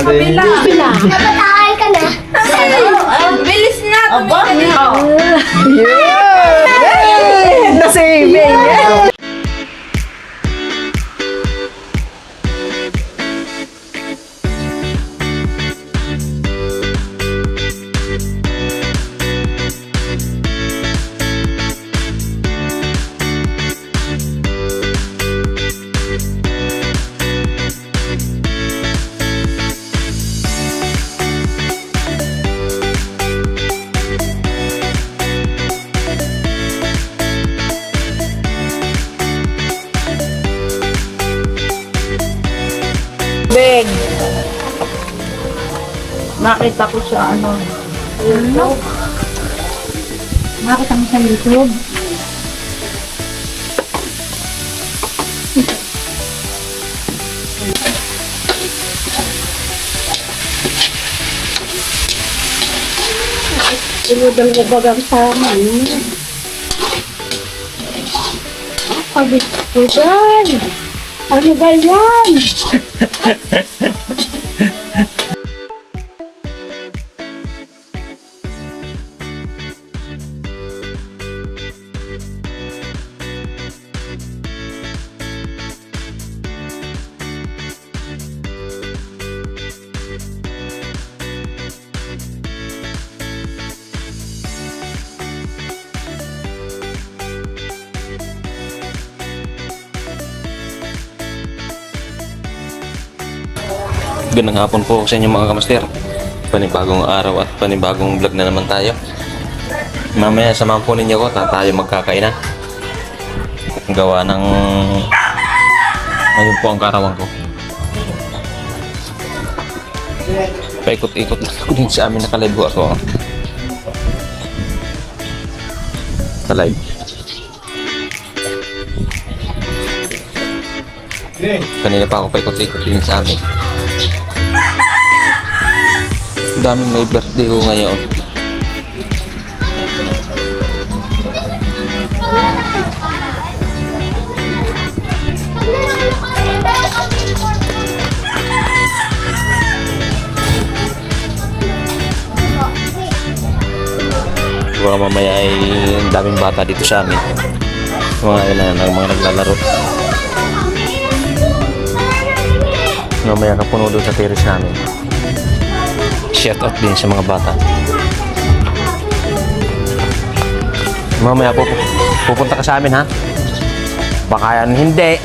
kabila. Napatakay ka na. Bilis na. Aba? Yeah! Nasibing! Beg. Nakita ko siya ano. Nakita mo sa YouTube. Inudal mo bagang sama. Pabit ko dyan. Ano ba yan? Gandang hapon po sa inyo mga kamaster. Panibagong araw at panibagong vlog na naman tayo. Mamaya samahan po ninyo ko, tayo magkakainan. Gawa ng ngayon po ang karawan ko. Paikot-ikot lang ako din sa amin, nakalive po ako. Nakalive. Kanina pa ako paikot-ikot din sa amin. Daming may birthday ko ngayon. Baka mamaya ay daming bata dito sa amin. Mga naglalaro. Mamaya kapuno doon sa terrace namin. Shout out din sa mga bata. Mamaya pupunta ka sa amin ha. Baka yan hindi.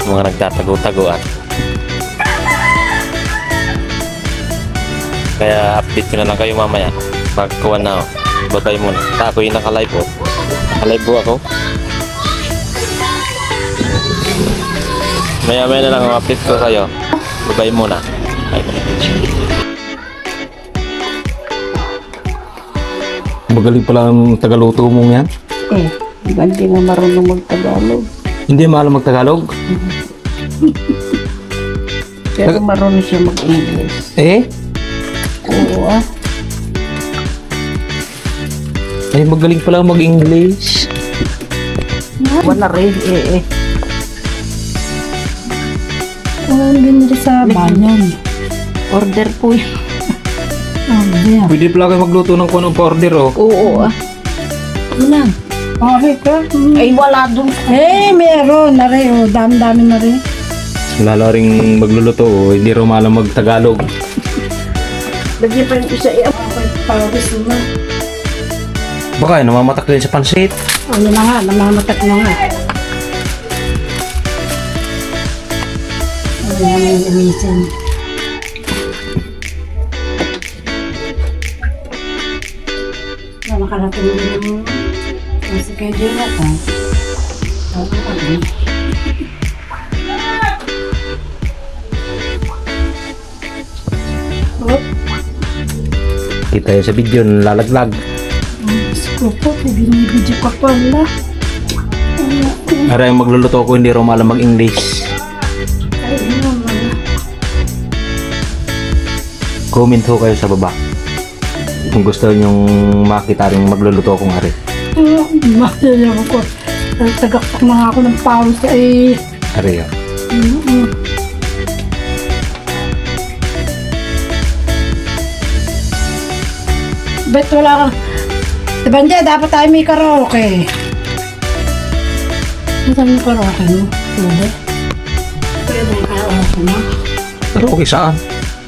Mga nagtatago-taguan. Kaya update ko na lang kayo mamaya. Pagkuhan na ako. Babay muna. Ako yung naka-live po. Naka-live po ako. Maya-maya na lang ang update ko kayo. Babay muna. Magaling pala ang tagaluto mong yan. Hindi nga marunong mag-Tagalog. Hindi maalam magtagalog. Pero marunong siya mag-English. Eh? Oo ah. Ay, magaling pala mag-English. Wala rin eh. Ang ganda sa banyan. Order po yun. Order. Pwede pala kayo magluto ng kunong pa-order oh. Oo ah. Wala. Okay ka? Ay wala dun. Eh, meron na rin. Oh, dami-dami na rin. Lalo ring magluluto oh. Hindi rin maalam magtagalog. Lagyan pa yung isa eh. Pawis na. Baka namamatak din sa pansit. Ano na nga, namamatak na nga. Ano na yung umisin. Nakarating din yung kasi kay Jonathan. Sabi ko din. Kita yun sa video, lalaglag. Ko po, binibidyo ka pala. Ara yung magluluto ko, hindi rin maalam mag-English. Ay, naman. Comment ho kayo sa baba. Kung gusto nyong makita rin magluluto kong ari. Mahal ko. Tagaktak na nga ako ng pawis. Eh, Ari yun. Bet wala ka. Diba hindi, dapat tayo may karaoke. Ano tayo may karaoke mo? Hindi. Pwede may karaoke mo? Pero okay saan?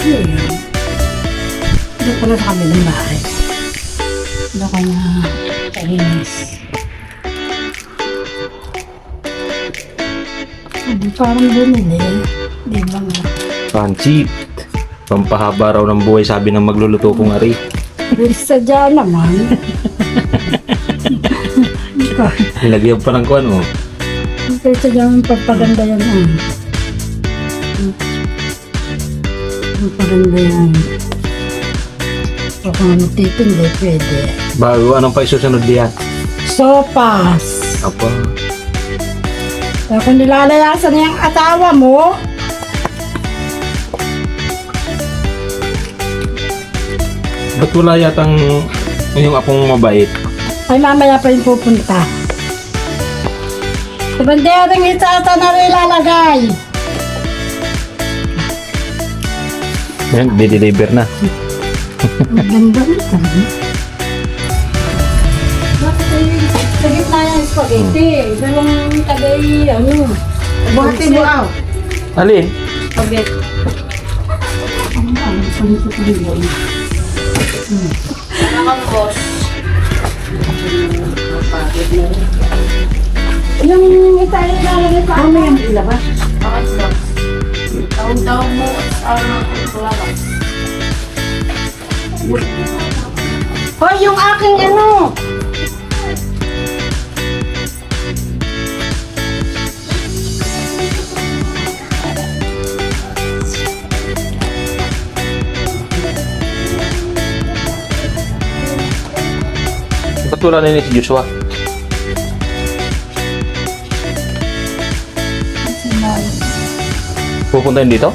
Hindi. Doon pala sa kabilang bahay. Doon ka na kainis. Parang bumili. Di ba nga? Pancit. Pampahaba raw ng buhay, sabi ng magluluto kong ari. Sadya naman. Nilagyan pa ng kuwan mo. Sadya naman pagpaganda yan. Pagpaganda yan. Baka matitindi, pwede. Bago, anong pa isusunod diyan? Sopas. Apa? Kaya kung nilalayasan niya ang asawa mo, Ba't wala yatang yung apong mabait? ay mamaya pa yung pupunta. Sa bandera ng itata na rin ilalagay. Yan, di-deliver na. Maganda na talaga. Bakit ay sa gitna yung spaghetti? Dalawang tagay, ano? Buhati mo aw. Alin? Pagit. Ano kang boss? Yung isa ay ilalagay pa. Ano yung ilabas? Bakit boss? Tawag-tawag mo at tulawag. Hoy, yung aking ano? Ba't wala na yun si Joshua? Pupunta yun dito?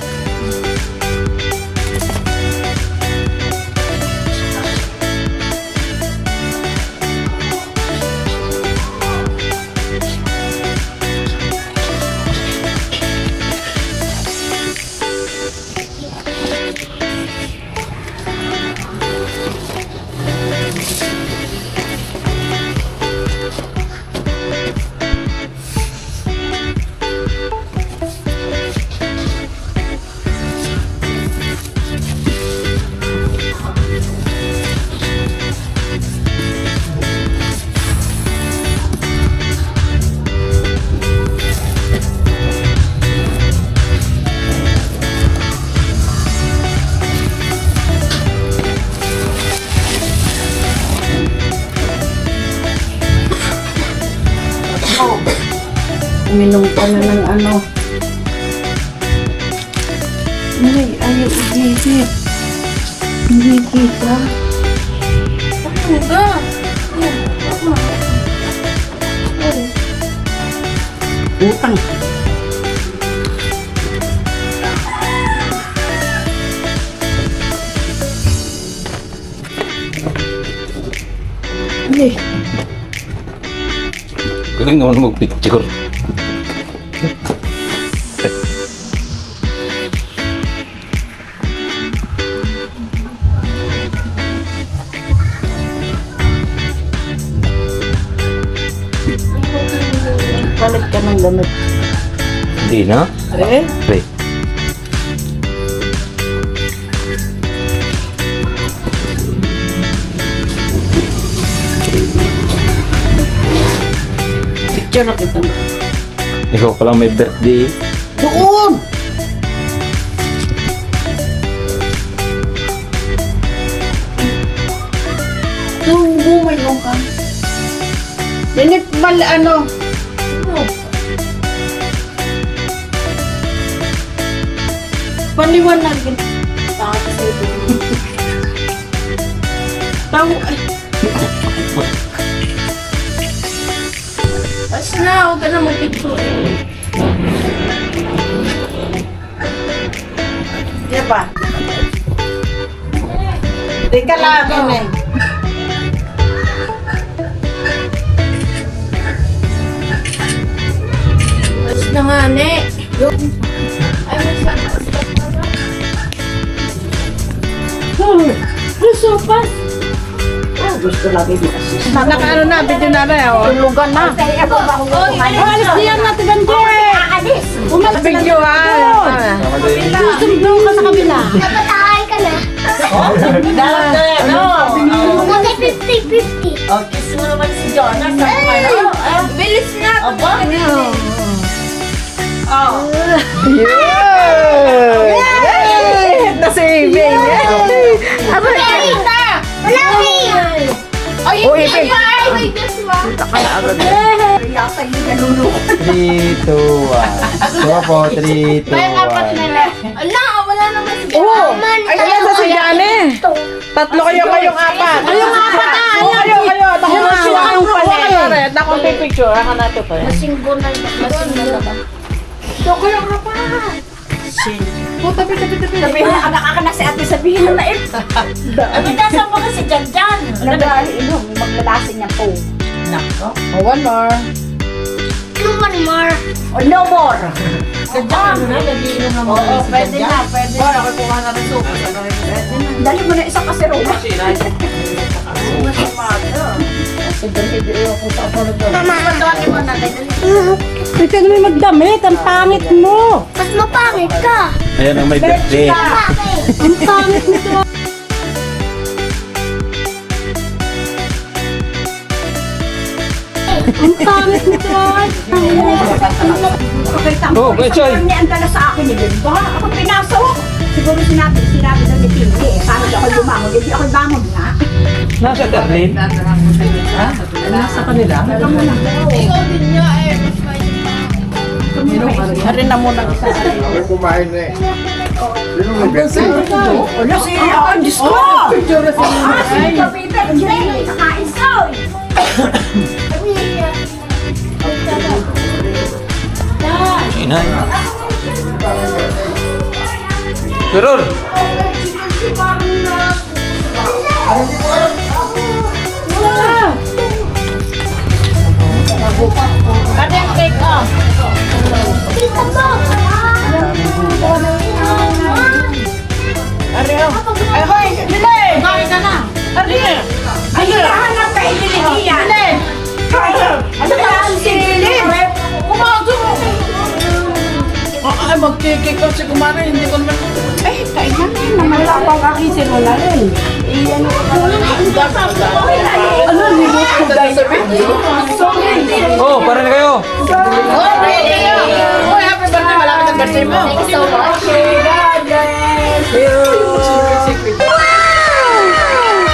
Uminom ka na ng ano. Ay, ayaw i-gigit. Hindi kita. Ano ka? Utang. Ay, Galing naman mag-picture. palit ka ng damit. Hindi na? Eh? Pre. Picture na kita. Ikaw pala may birthday. Doon! Bumay mo ka. Dinit mal ano? Paliwanagin. Takot sa ito. Tao, ay, Pas na, huwag ka na mag-picture. di ba? Teka lang, eh. Pas na nga, ne. Sopas. Nakaano na, video na rin. Tulugan na. Alis diyan natin bande. Video ah. Susunod ka sa kabila. Napatahay ka na. Kasi 50-50. Oh, kiss mo naman si Jonas. Bilis na. Aba? Yay! Si baby. Malaki! Ay, Uy, hindi. Ipe. Ay, may gaswa. 3, 2, 1. Diba po? 3, 2, 1. Ala, wala naman si Oo. Ay, ayan sa si Jane. Tatlo kayong apat. Kayong apat, ah. Kayo. Ako Kayo, na siya ang kayo, pala. Ako pipicture. Ako na ito pa. Masinggo na ba? Sabihin na anak ka na si ate, sabihin na eh. Nagdasan mo kasi dyan. Nag-inom, maglalasin niya po. One more. One more. No more. Oo, pwede na. Pwede na. Ako kuha na rin soup. Dali mo na isang kasirona. Ikaw naman magdamit, ang pangit mo. Mas mapangit ka. Ayan ang may birthday. Bakit? Ang pangit nito. Ang pangit nito. Oh, Kuya Choy. Hindi ang dala sa akin ni Bimba. Ako pinasok. Siguro sinabi daw ni Pinky. Paano ako lumangon? Hindi ako bangon nga. Nasa Darlene? Nasa kanila. Ikaw din niya eh. Mas may Harin na muna isa. Kumain na eh. Sino may birthday? Wala si ang Diyos ko. Si Peter, hindi kakain soy. Inay. Turur! Kati ang cake oh. Tita mo. Ari oh. Ay, hoy! Bile! Kain ka na. Ari! Ay, hinahanap ka ililihiyan. Bile! Ano ba ang sililin? Kumaso mo! Ay, mag-cake ko si Kumari. Hindi ko naman... Ay, kailan naman wala pang aking sinulan eh. Ano, nilot ko guys? Oh, para na kayo. Uy, happy birthday! Malapit ang birthday mo. Thank you so much.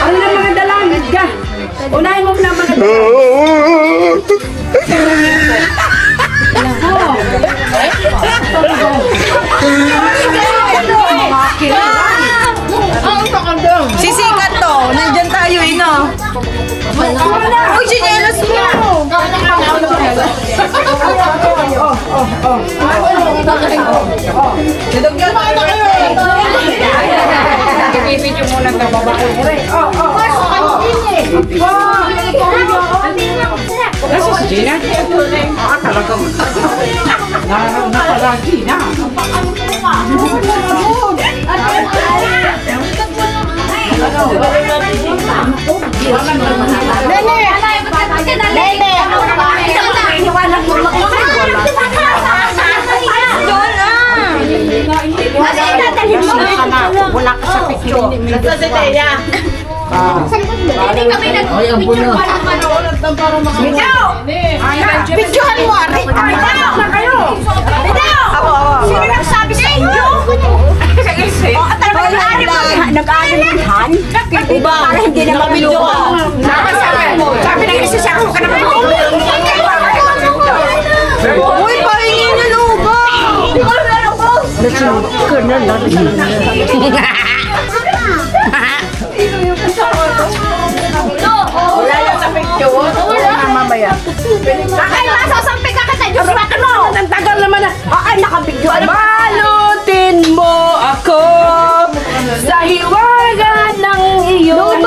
Ano na mga dalangit ka? Unahin mo na mga Sisikat to. Nandyan tayo, ino. Uy, chinelas mo. Nadagyan mo na kayo eh. Ipipidyo muna ka babae. Nasa si Gina? Talaga mo. Napala Gina. Wala ka sa picture. Nasa si Teya. Hindi kami nag-picture pa ng manood ng parang mga... Picturean mo, Ari. Bitaw na kayo. Bitaw. Sino nagsabi sa inyo? Nag-aalimhan? Para hindi na mabidyoan. Sabi ng isa siya ako ka naman. Uy, pahingin niyo lugo. Wala yan sa picture. Wala. Mamaya. Ay, masasampi ka kita, Diyos baka mo! Ang tagal naman na. Ay, nakabidyo. Balutin mo ako sa hiwaga ng iyong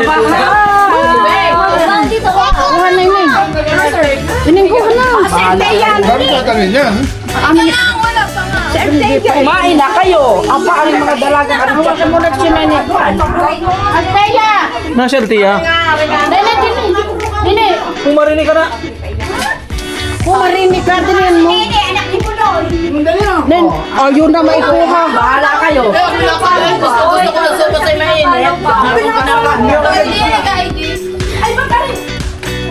pagmamahal. Kuha na yun. Iningkuha na. Dami ka kanina yan. Sir, thank you. Kumain na kayo. Ang paaring mga dalaga ka rin. Huwag mo na sinanikuan. Andrea! Nasaan, Tia? Dali, dili. Kung marinig ka na. Kung marinig ka, dilihan mo. Nen, yun na maikuha. Bahala kayo. Gusto ko na sopa sa'yo mainit. Ay, magkarin!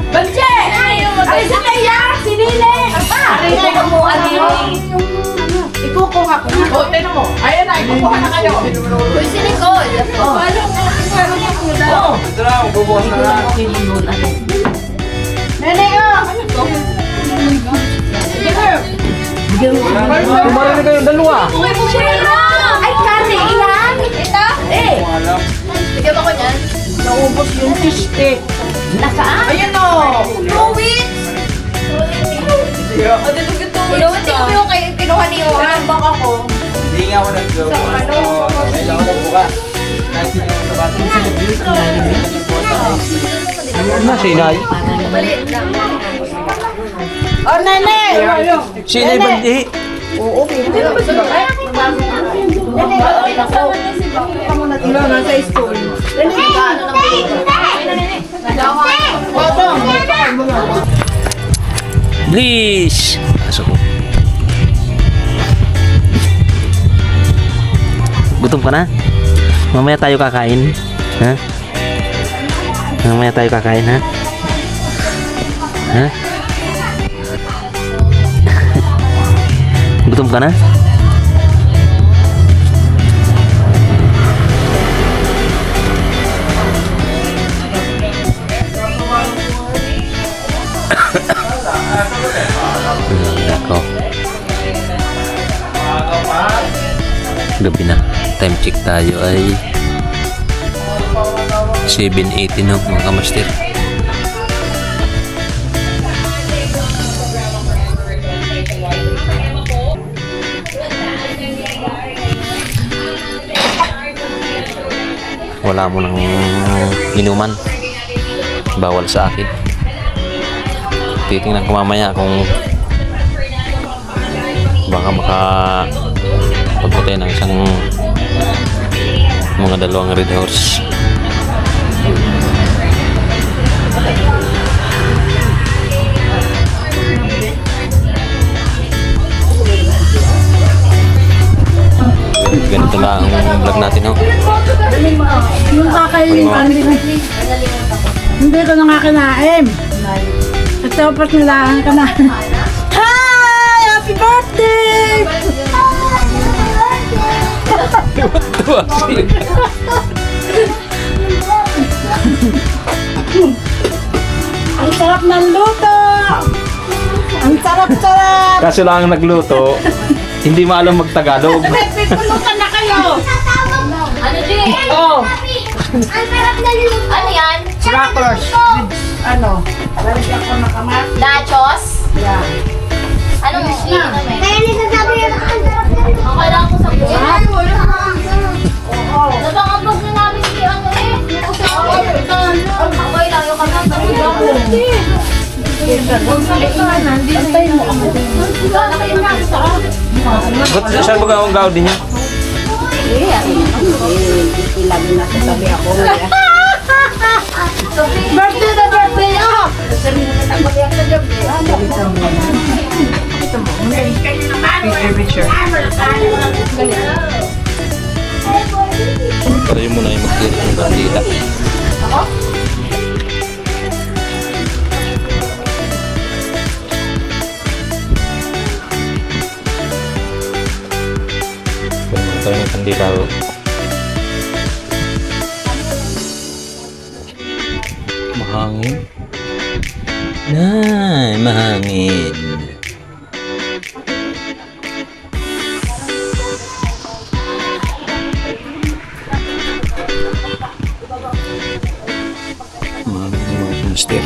Balche! Ay, sa kaya! Sinili! Aray na mo, Ikukuha ko na. O, tinan mo. Ayan na, ikukuha na kayo. Uy, si Nicole. Paano mo? Ito na, magbubukas na lang. Nene, oh! Kung marinig kayong dalawa. Ay, kami! Ilan? Ito? Eh! Bigyan mo ko niyan. Naubos yung tiste. Nasaan? Ayan o. 2 weeks! O, dito ko 2 weeks. Hindi ko yung kinuha ni Juan. Baka ko. Hindi nga ako nag-go. Kailangan ko bukas. Kahit hindi ako sa batin. Na, sinay. Maliit lang. Oh, nene! Sinay ba? Eh, please. Pasok ko. Gutom ka na? Mamaya tayo kakain. Ha? Mamaya tayo kakain, ha? Ha? Gutom ka na? Nako. Gabi na. Time check tayo ay 7:18 no, mga kamaster. Wala mo nang inuman. Bawal sa akin. Titingnan ko mamaya kung baka pagputay ng isang mga 2 red horse. Ganito na ang vlog natin, ho. Yung kakainin ka, hindi ko na nga kinain. At tapos nilahan ka na. Hi! Happy birthday! Tuwa sila. Ang sarap ng luto! Ang sarap-sarap! Kaso lang ang nagluto, hindi maalam magtagalog. Pipulutan na kayo! Ano, Jay? Oh! Ano yan? Crackers! Ano? Lalagyan ko na kamas. Nachos? Yeah. Anong iinom eh? Kaya nagsasabi yung ang sarap na rin. Ang kailangan ko sa buhay. Oo. Nabangabag na namin si ano eh. Okay lang yung kami. Antay mo ako. Ikaw na kayo na. Ba't saan ba ang gawin niya? Lagi na sasabi ako. Birthday na birthday! Oh! Pero yun muna yung mag-clear ng bandila. Pero yung kandila. Mahangin. Nay, mahangin. Mister.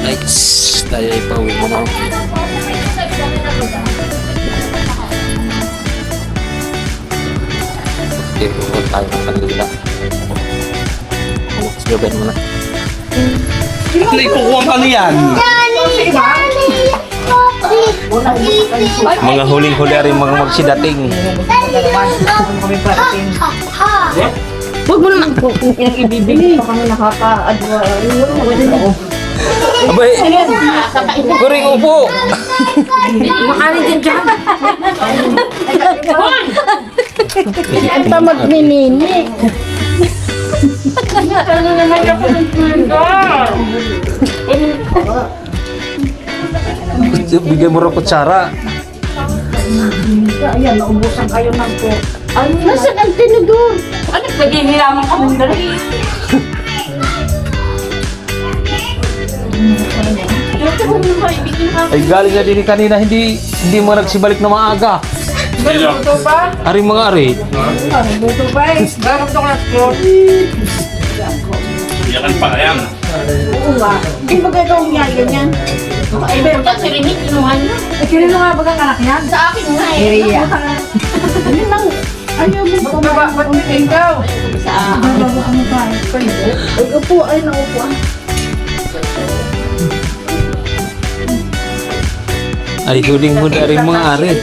Nice. Tayo ay pauwi mo na. Okay, pupunta tayo ng kanila. Mas gabain mo na. Ano ikukuha ka niyan? Mga huling-huli rin mga magsidating. Huwag mo naman po yung ibibili. Baka kami nakaka-adwa. Abay! Kuring upo! Makanin din dyan. Ang tamad ni Nini. Ano naman ako ng kwento? Bigay mo rin kutsara. Ayan, naubusan kayo ng po. Nasaan ang tinidor? Ano, naghihiraman kami dali. Ay galing na din kanina, hindi mo nagsibalik na maaga. Luto pa? Aring mga ari. Luto pa eh. Bakit ito ka Iyakan pa yan. Hindi ba kayo umiyagan yan? Ay, pero si Rini, kinuha niya. Eh, kinino nga bagang anak yan? Sa akin nga eh. Iya. Ano nang, ayaw mo ba? Ba't ikaw? Ano ba? Upo, ay naupo. Ay huling mo na rin mga ari.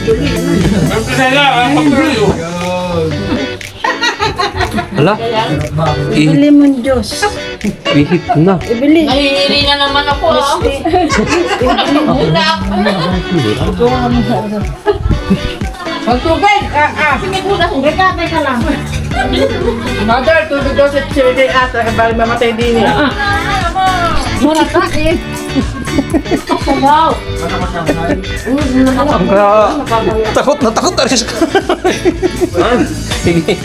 Hala? Ibili mo Diyos. Ihit na. Ibili. Nahihiri na naman ako ah. Nagtutulak. Magtubig! Sinigulas. Teka lang. Mother, tubig daw sa chili ata. Bali mamatay din eh. Mura ka eh. Wow! Takot na rin siya. Sige.